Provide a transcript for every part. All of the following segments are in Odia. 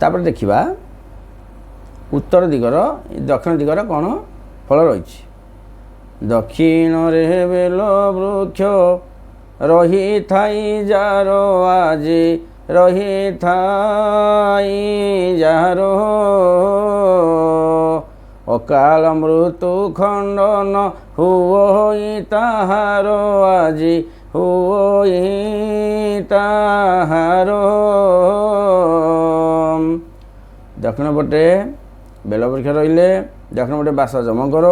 ତାପରେ ଦେଖିବା ଉତ୍ତର ଦିଗର ଦକ୍ଷିଣ ଦିଗର କ'ଣ ଫଳ ରହିଛି। ଦକ୍ଷିଣରେ ବେଲ ବୃକ୍ଷ ରହିଥାଇ ଯାହାର ଆଜି ରହିଥାଇ ଯାହାର ଅକାଳ ମୃତ୍ୟୁ ଖଣ୍ଡନ ହୁଅଇ ତାହାର ଆଜି ହୁଅଇ ତାହାର। ଦକ୍ଷିଣ ପଟେ ବେଲବୃକ୍ଷ ରହିଲେ ଦକ୍ଷିଣ ପଟେ ବାସ ଯମଙ୍କର,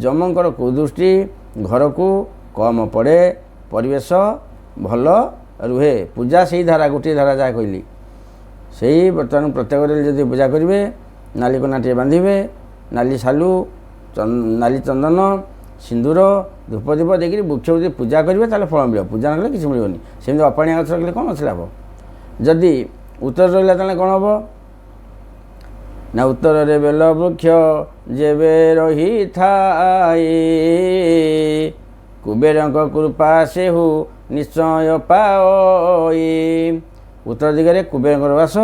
ଯମଙ୍କର କୁଦୃଷ୍ଟି ଘରକୁ କମ୍ ପଡ଼େ, ପରିବେଶ ଭଲ ରୁହେ। ପୂଜା ସେଇ ଧାରା, ଗୋଟିଏ ଧାରା ଯାହା କହିଲି ସେଇ ବର୍ତ୍ତମାନ ପ୍ରତ୍ୟେକରେ ଯଦି ପୂଜା କରିବେ, ନାଲି କନାଟିଏ ବାନ୍ଧିବେ, ନାଲି ସାଲୁ, ନାଲି ଚନ୍ଦନ, ସିନ୍ଦୁର, ଧୂପଦୀପ ଦେଇକରି ବୃକ୍ଷକୁ ଯଦି ପୂଜା କରିବେ ତାହେଲେ ଫଳ ମିଳିବ। ପୂଜା ନକଲେ କିଛି ମିଳିବନି। ସେମିତି ଅପାଣିଆ ଗଛ ରଖିଲେ କ'ଣ ଅଛି ଲାଭ? ଯଦି ଉତ୍ତର ରହିଲା ତାହେଲେ କ'ଣ ହେବ ନା ଉତ୍ତରରେ ବେଲ ବୃକ୍ଷ ଯେବେ ରହିଥାଏ କୁବେରଙ୍କ କୃପା ସେହୁ ନିଶ୍ଚୟ ପାଇ। ଉତ୍ତର ଦିଗରେ କୁବେରଙ୍କର ବାସ।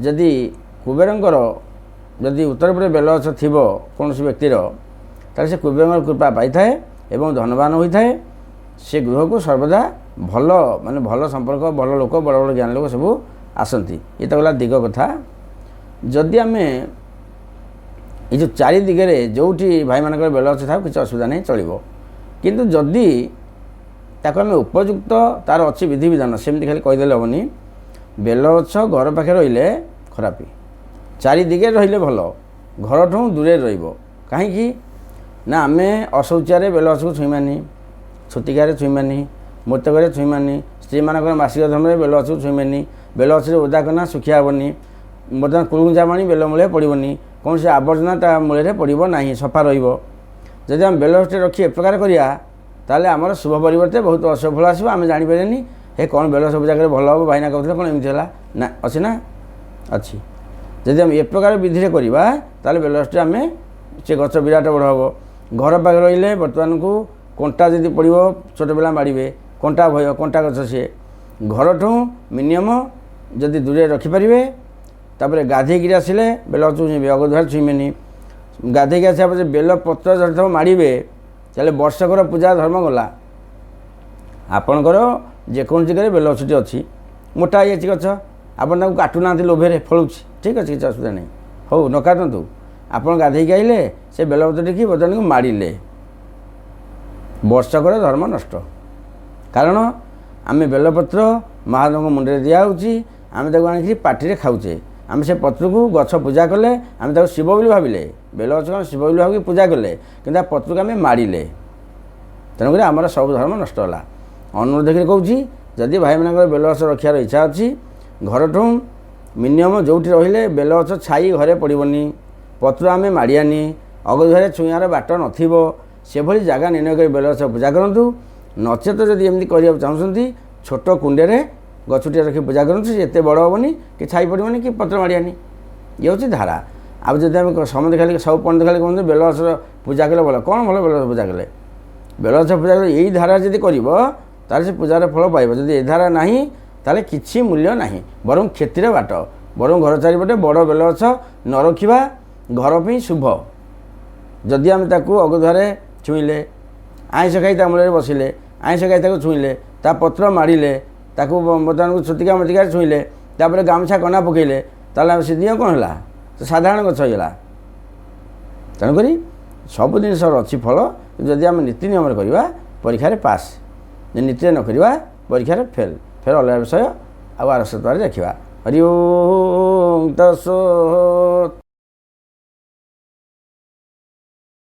ଯଦି କୁବେରଙ୍କର ଯଦି ଉତ୍ତର ପଟେ ବେଲ ଗଛ ଥିବ କୌଣସି ବ୍ୟକ୍ତିର, ତାହେଲେ ସେ କୁବେରଙ୍କର କୃପା ପାଇଥାଏ ଏବଂ ଧନବାନ ହୋଇଥାଏ। ସେ ଗୃହକୁ ସର୍ବଦା ଭଲ ମାନେ ଭଲ ସମ୍ପର୍କ, ଭଲ ଲୋକ, ବଡ଼ ବଡ଼ ଜ୍ଞାନ ଲୋକ ସବୁ ଆସନ୍ତି। ଏ ତ ଗଲା ଦିଗ କଥା। ଯଦି ଆମେ ଏଇ ଯେଉଁ ଚାରି ଦିଗରେ ଯେଉଁଠି ଭାଇମାନଙ୍କର ବେଲ ଗଛ ଥାଉ କିଛି ଅସୁବିଧା ନାହିଁ, ଚଳିବ। କିନ୍ତୁ ଯଦି ତାକୁ ଆମେ ଉପଯୁକ୍ତ ତା'ର ଅଛି ବିଧିବିଧାନ, ସେମିତି ଖାଲି କହିଦେଲେ ହେବନି। ବେଲ ଗଛ ଘର ପାଖରେ ରହିଲେ ଖରାପ, ଚାରି ଦିଗରେ ରହିଲେ ଭଲ, ଘରଠୁ ଦୂରରେ ରହିବ। କାହିଁକି ନା ଆମେ ଅଶୌଚାରେ ବେଲ ଗଛକୁ ଛୁଇଁବାନି, ଛୁତିକାରେ ଛୁଇଁବାନି, ମୃତକରେ ଛୁଇଁବାନି, ସ୍ତ୍ରୀମାନଙ୍କର ମାସିକ ଧର୍ମରେ ବେଲ ଗଛକୁ ଛୁଇଁବାନି, ବେଲ ଗଛରେ ଓଦା କନା ଶୁଖିଆ ହେବନି, ବର୍ତ୍ତମାନ କୁଳୁକୁଞ୍ଚା ପାଣି ବେଲ ମୂଳେ ପଡ଼ିବନି, କୌଣସି ଆବର୍ଜନା ତା ମୂଳରେ ପଡ଼ିବ ନାହିଁ, ସଫା ରହିବ। ଯଦି ଆମେ ବେଲ ଗଛଟେ ରଖି ଏପ୍ରକାର କରିବା ତାହେଲେ ଆମର ଶୁଭ ପରିବର୍ତ୍ତେ ବହୁତ ଅଶୁଭ ଫଳ ଆସିବ। ଆମେ ଜାଣିପାରିବାନି ହେ କ'ଣ ବେଲ ସବୁ ଜାଗାରେ ଭଲ ହେବ, ଭାଇନା କହୁଥିଲେ କ'ଣ ଏମିତି ହେଲା, ନା ଅଛି ନା ଅଛି। ଯଦି ଆମେ ଏ ପ୍ରକାର ବିଧିରେ କରିବା ତାହେଲେ ବେଲ ଗଛଟି ଆମେ ସେ ଗଛ ବିରାଟ ବଡ଼ ହେବ। ଘର ପାଖରେ ରହିଲେ ବର୍ତ୍ତମାନକୁ କଣ୍ଟା ଯଦି ପଡ଼ିବ, ଛୋଟ ପିଲା ମାଡ଼ିବେ, କଣ୍ଟା ଭୟ, କଣ୍ଟା ଗଛ ସିଏ। ଘରଠୁ ମିନିମମ୍ ଯଦି ଦୂରରେ ରଖିପାରିବେ। ତାପରେ ଗାଧେଇକିରି ଆସିଲେ ବେଲ ଗଛକୁ ଛୁଇଁବେ, ଅଗଧୁଆରେ ଛୁଇଁବେନି। ଗାଧେଇକି ଆସିବା ପରେ ବେଲ ପତ୍ର ଯଦି ମାଡ଼ିବେ ତାହେଲେ ବର୍ଷକର ପୂଜା ଧର୍ମ ଗଲା। ଆପଣଙ୍କର ଯେକୌଣସି ଜାଗାରେ ବେଲ ଗଛଟି ଅଛି, ମୋଟା ହେଇଯାଇଛି ଗଛ, ଆପଣ ତାକୁ କାଟୁନାହାନ୍ତି, ଲୋଭରେ ଫଳୁଛି, ଠିକ୍ ଅଛି, କିଛି ଅସୁବିଧା ନାହିଁ, ହଉ ନ କାଟନ୍ତୁ। ଆପଣ ଗାଧେଇକି ଆସିଲେ ସେ ବେଲପତ୍ରଟିକି ବର୍ତ୍ତମାନକୁ ମାଡ଼ିଲେ, ବର୍ଷକର ଧର୍ମ ନଷ୍ଟ। କାରଣ ଆମେ ବେଲପତ୍ର ମହାଦେବଙ୍କ ମୁଣ୍ଡରେ ଦିଆହେଉଛି, ଆମେ ତାକୁ ଆଣିକି ପାଟିରେ ଖାଉଛେ। ଆମେ ସେ ପତ୍ରକୁ ଗଛ ପୂଜା କଲେ, ଆମେ ତାକୁ ଶିବ ବୋଲି ଭାବିଲେ, ବେଲ ଗଛ କ'ଣ ଶିବ ବୋଲି ଭାବିକି ପୂଜା କଲେ, କିନ୍ତୁ ତା ପତ୍ରକୁ ଆମେ ମାଡ଼ିଲେ। ତେଣୁକରି ଆମର ସବୁ ଧର୍ମ ନଷ୍ଟ ହେଲା। ଅନୁରୋଧ କରି କହୁଛି, ଯଦି ଭାଇମାନଙ୍କର ବେଲ ଗଛ ରଖିବାର ଇଚ୍ଛା ଅଛି, ଘରଠୁ ମିନିମମ୍ ଯେଉଁଠି ରହିଲେ ବେଲ ଗଛ ଛାଇ ଘରେ ପଡ଼ିବନି, ପତ୍ର ଆମେ ମାଡ଼ିଆନି, ଅଗଧୁଆରେ ଛୁଇଁବାର ବାଟ ନଥିବ, ସେଭଳି ଜାଗା ନିର୍ଣ୍ଣୟ କରି ବେଲ ଗଛ ପୂଜା କରନ୍ତୁ। ନଚେତ ଯଦି ଏମିତି କରିବାକୁ ଚାହୁଁଛନ୍ତି, ଛୋଟ କୁଣ୍ଡରେ ଗଛଟିଏ ରଖି ପୂଜା କରନ୍ତୁ। ସେ ଏତେ ବଡ଼ ହେବନି, କି ଛାଇ ପଡ଼ିବନି, କି ପତ୍ର ମାଡ଼ିଆନି। ଇଏ ହେଉଛି ଧାରା। ଆଉ ଯଦି ଆମେ ସମସ୍ତେ ଖାଲି ସବୁ ପଣ୍ଡିତ ଖାଲି କୁହନ୍ତୁ ବେଲ ଗଛର ପୂଜା କଲେ ଭଲ, କ'ଣ ଭଲ ବେଲ ଗଛ ପୂଜା କଲେ? ବେଲ ଗଛ ପୂଜା କଲେ ଏଇ ଧାରା ଯଦି କରିବ ତାହେଲେ ସେ ପୂଜାର ଫଳ ପାଇବ। ଯଦି ଏ ଧାରା ନାହିଁ ତାହେଲେ କିଛି ମୂଲ୍ୟ ନାହିଁ, ବରଂ କ୍ଷତିର ବାଟ। ବରଂ ଘର ଚାରିପଟେ ବଡ଼ ବେଲ ଗଛ ନ ରଖିବା ଘର ପାଇଁ ଶୁଭ। ଯଦି ଆମେ ତାକୁ ଅଗଧୁଆରେ ଛୁଇଁଲେ, ଆଇଁଷ ଖାଇ ତା ମୂଳରେ ବସିଲେ, ଆଇଁଷ ଖାଇ ତାକୁ ଛୁଇଁଲେ, ତା ପତ୍ର ମାଡ଼ିଲେ, ତାକୁ ବର୍ତ୍ତମାନକୁ ଛୁତିକା ମତିକାରେ ଛୁଇଁଲେ, ତାପରେ ଗାମୁଛା କନା ପକାଇଲେ, ତାହେଲେ ସେ ଦିନ କ'ଣ ହେଲା? ସେ ସାଧାରଣ ଗଛ ହେଇଗଲା। ତେଣୁକରି ସବୁ ଜିନିଷର ଅଛି ଫଳ। ଯଦି ଆମେ ନୀତି ନିୟମରେ କରିବା ପରୀକ୍ଷାରେ ପାସ୍, ଯଦି ନୀତିରେ ନ କରିବା ପରୀକ୍ଷାରେ ଫେଲ୍। ଫେର୍ ଅଲଗା ବିଷୟ ଆଉ ଆର ସପ୍ତାହରେ ଦେଖିବା। ହରି ଓମ୍ ତତ୍ସତ୍।